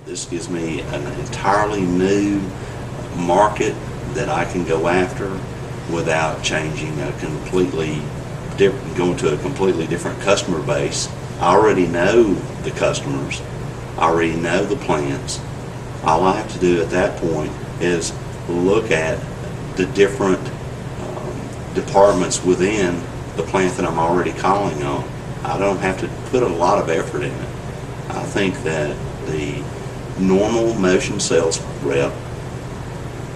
This gives me an entirely new market that I can go after without changing a completely different, going to a completely different customer base. I already know the customers. I already know the plants. All I have to do at that point is look at the different departments within the plant that I'm already calling on. I don't have to put a lot of effort in it. I think that the normal motion sales rep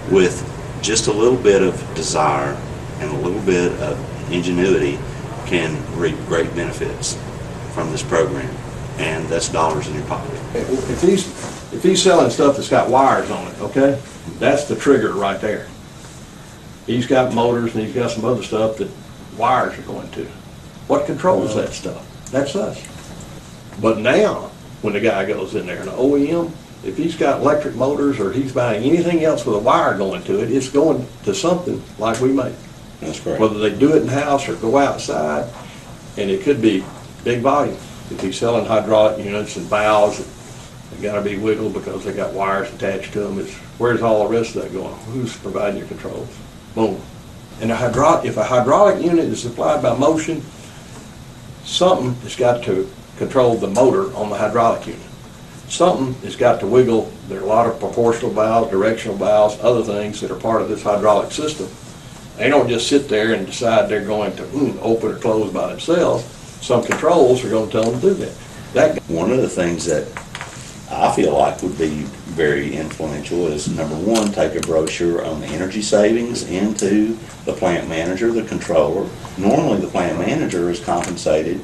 with just a little bit of desire and a little bit of ingenuity can reap great benefits from this program, and that's dollars in your pocket. If he's selling stuff that's got wires on it, okay, that's the trigger right there. He's got motors and he's got some other stuff that wires are going to. What controls that stuff? That's us. But now, when the guy goes in there, an OEM, if he's got electric motors or he's buying anything else with a wire going to it, it's going to something like we make. That's correct. Whether they do it in-house or go outside, and it could be big volume. If he's selling hydraulic units and valves, they gotta be wiggled because they got wires attached to them. It's, where's all the rest of that going? Who's providing your controls? Boom. And if a hydraulic unit is supplied by motion, something has got to control the motor on the hydraulic unit. Something has got to wiggle. There are a lot of proportional valves, directional valves, other things that are part of this hydraulic system. They don't just sit there and decide they're going to open or close by themselves. Some controls are going to tell them to do that. One of the things that I feel like would be very influential is, number one, take a brochure on the energy savings into the plant manager, the controller. Normally the plant manager is compensated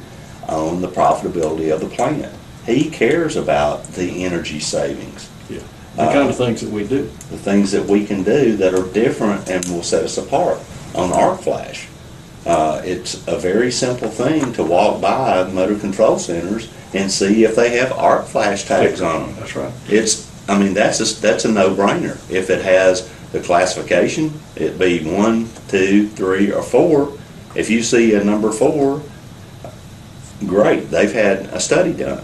on the profitability of the plant. He cares about the energy savings. Yeah. The kind of things that we do. The things that we can do that are different and will set us apart. On arc flash, it's a very simple thing to walk by motor control centers and see if they have arc flash tags on them. That's right. I mean, that's a no-brainer. If it has the classification, it be 1, 2, 3, or 4. If you see a number 4, great, they've had a study done.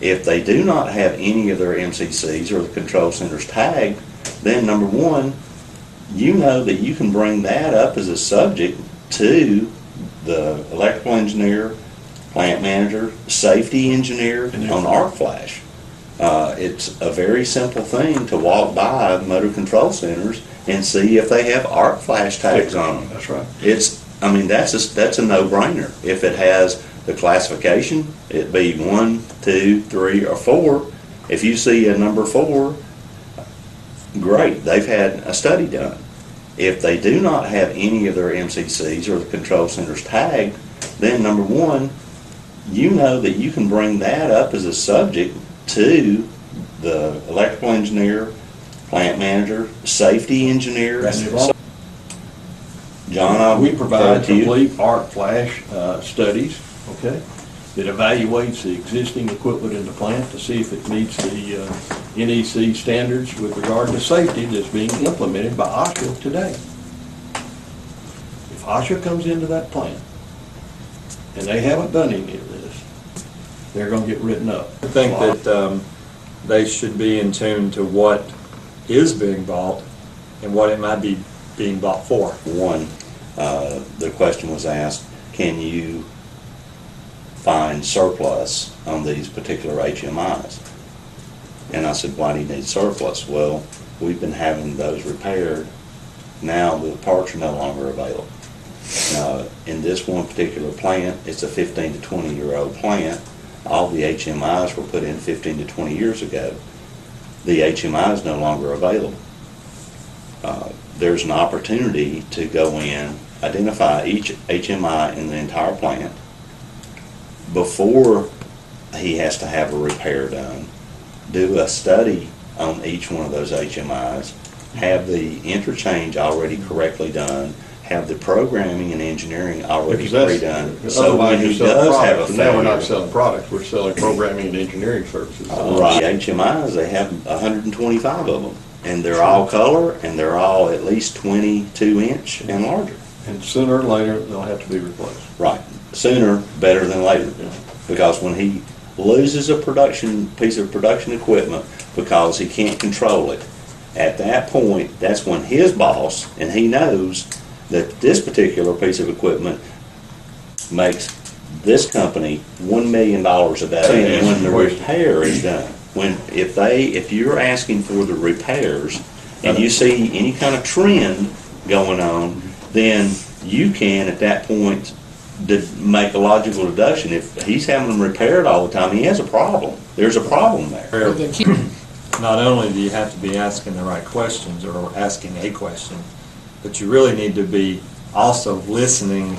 If they do not have any of their MCCs or the control centers tagged, then number one, you know that you can bring that up as a subject to the electrical engineer, plant manager, safety engineer on arc flash. It's a very simple thing to walk by motor control centers and see if they have arc flash tags on them. That's right. I mean, that's a no-brainer. If it has the classification, it be 1, 2, 3, or 4. If you see a number 4, great, they've had a study done. If they do not have any of their MCCs or the control centers tagged, then number one, you know that you can bring that up as a subject to the electrical engineer, plant manager, safety engineer. John, we provide complete arc flash studies, okay, that evaluates the existing equipment in the plant to see if it meets the NEC standards with regard to safety that's being implemented by OSHA today. If OSHA comes into that plant and they haven't done any of this, they're going to get written up. I think that they should be in tune to what is being bought and what it might be being bought for. One, the question was asked, can you find surplus on these particular HMIs? And I said, why do you need surplus? Well, we've been having those repaired. Now the parts are no longer available. In this one particular plant, it's a 15 to 20 year old plant. All the HMIs were put in 15 to 20 years ago. The HMI is no longer available. There's an opportunity to go in, identify each HMI in the entire plant before he has to have a repair done, do a study on each one of those HMIs, have the interchange already correctly done, have the programming and engineering already pre-done. So when he does have a failure, now we're not selling products, we're selling programming and engineering services. Right. The HMIs, they have 125 of them, and they're all color, and they're all at least 22 inch and larger. And sooner or later, they'll have to be replaced. Right. Sooner, better than later. Yeah. Because when he loses a piece of production equipment because he can't control it. At that point, that's when his boss, and he knows that this particular piece of equipment makes this company $1 million a day when the repair is done. If you're asking for the repairs and you see any kind of trend going on, then you can at that point make a logical deduction. If he's having them repaired all the time, he has a problem. There's a problem there. Not only do you have to be asking the right questions or asking a question, but you really need to be also listening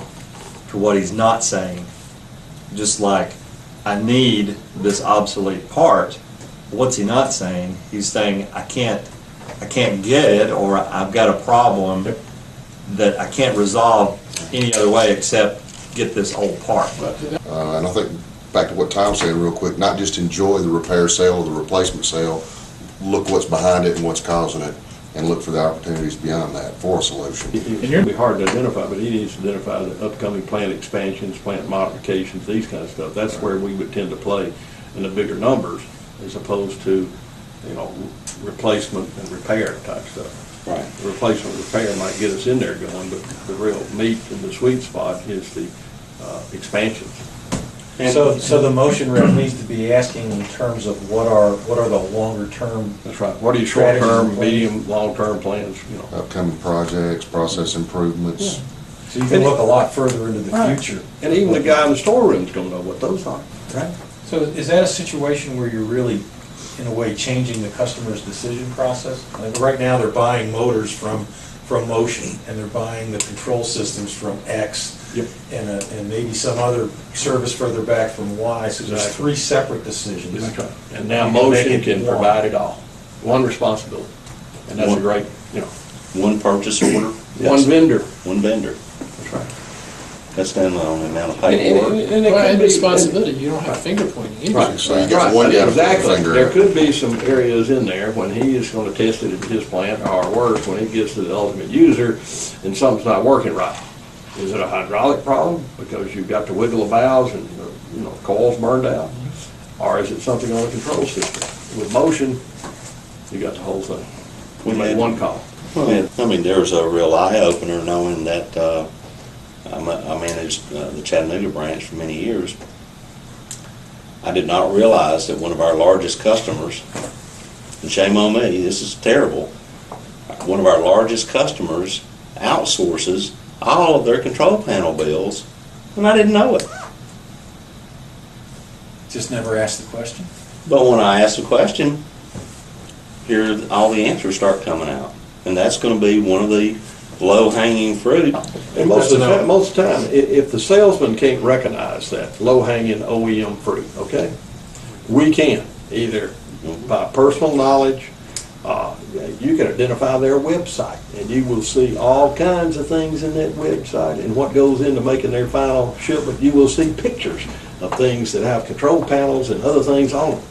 to what he's not saying. Just like, I need this obsolete part. What's he not saying? He's saying, I can't get it, or I've got a problem that I can't resolve any other way except get this old part. And I think, back to what Tom said real quick, not just enjoy the repair sale or the replacement sale, look what's behind it and what's causing it, and look for the opportunities beyond that for a solution. It's going to be hard to identify, but he needs to identify the upcoming plant expansions, plant modifications, these kind of stuff. That's where we would tend to play in the bigger numbers, as opposed to, replacement and repair type stuff. Right. The replacement and repair might get us in there going, but the real meat and the sweet spot is the expansions. So the motion rep needs to be asking in terms of what are the longer term. That's right. What are your short-term, medium, long-term plans, Upcoming projects, process improvements. So you can look a lot further into the Right. future. And even the guy in the storeroom's gonna know what those are. Right. So is that a situation where you're really, in a way, changing the customer's decision process? Like right now, they're buying motors from Motion, and they're buying the control systems from X, Yep. and maybe some other service further back from Y. So there's Exactly. 3 separate decisions. That's right. And now You can make Motion it can one. provide it all. One responsibility. And that's a great, One purchase order, one vendor. one vendor. That's right. That's done on the amount of And paperwork. it Well, could and be responsibility, you don't have finger pointing either. Right. So you got one guy to put the Exactly. finger There out. could be some areas in there when he is gonna test it at his plant, or worse, when he gets to the ultimate user, and something's not working right. Is it a hydraulic problem because you've got to wiggle the valves and the coil's burned out? Or is it something on the control system? With Motion, you got the whole thing. We made one call. Well, I mean, there's a real eye-opener knowing that I managed the Chattanooga branch for many years. I did not realize that one of our largest customers, and shame on me, this is terrible, one of our largest customers outsources all of their control panel bills, and I didn't know it. Just never ask the question. But when I ask the question, here all the answers start coming out. And that's going to be one of the low-hanging fruit. And most of the time, if the salesman can't recognize that low-hanging OEM fruit, okay, we can, either by personal knowledge, you can identify their website, and you will see all kinds of things in that website, and what goes into making their final shipment. You will see pictures of things that have control panels and other things on them.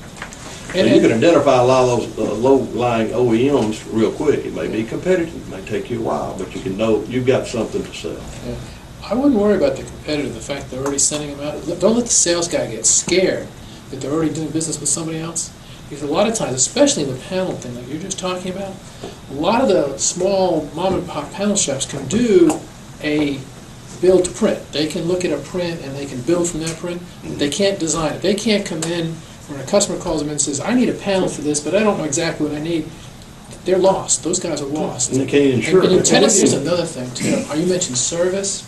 So you can identify a lot of those low-lying OEMs real quick. It may be competitive, it may take you a while, but you can know you've got something to sell. Yeah. I wouldn't worry about the competitor, the fact they're already sending them out. Don't let the sales guy get scared that they're already doing business with somebody else. Because a lot of times, especially in the panel thing like you're just talking about, a lot of the small mom and pop panel shops can do a build to print. They can look at a print and they can build from that print. They can't design it. They can't come in when a customer calls them in and says, I need a panel for this, but I don't know exactly what I need. They're lost. Those guys are lost. And they can't insure And in it. Tennessee is another thing too. You mentioned service.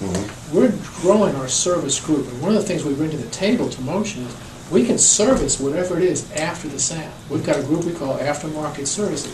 We're growing our service group, and one of the things we bring to the table to Motion is we can service whatever it is after the sale. We've got a group we call aftermarket services.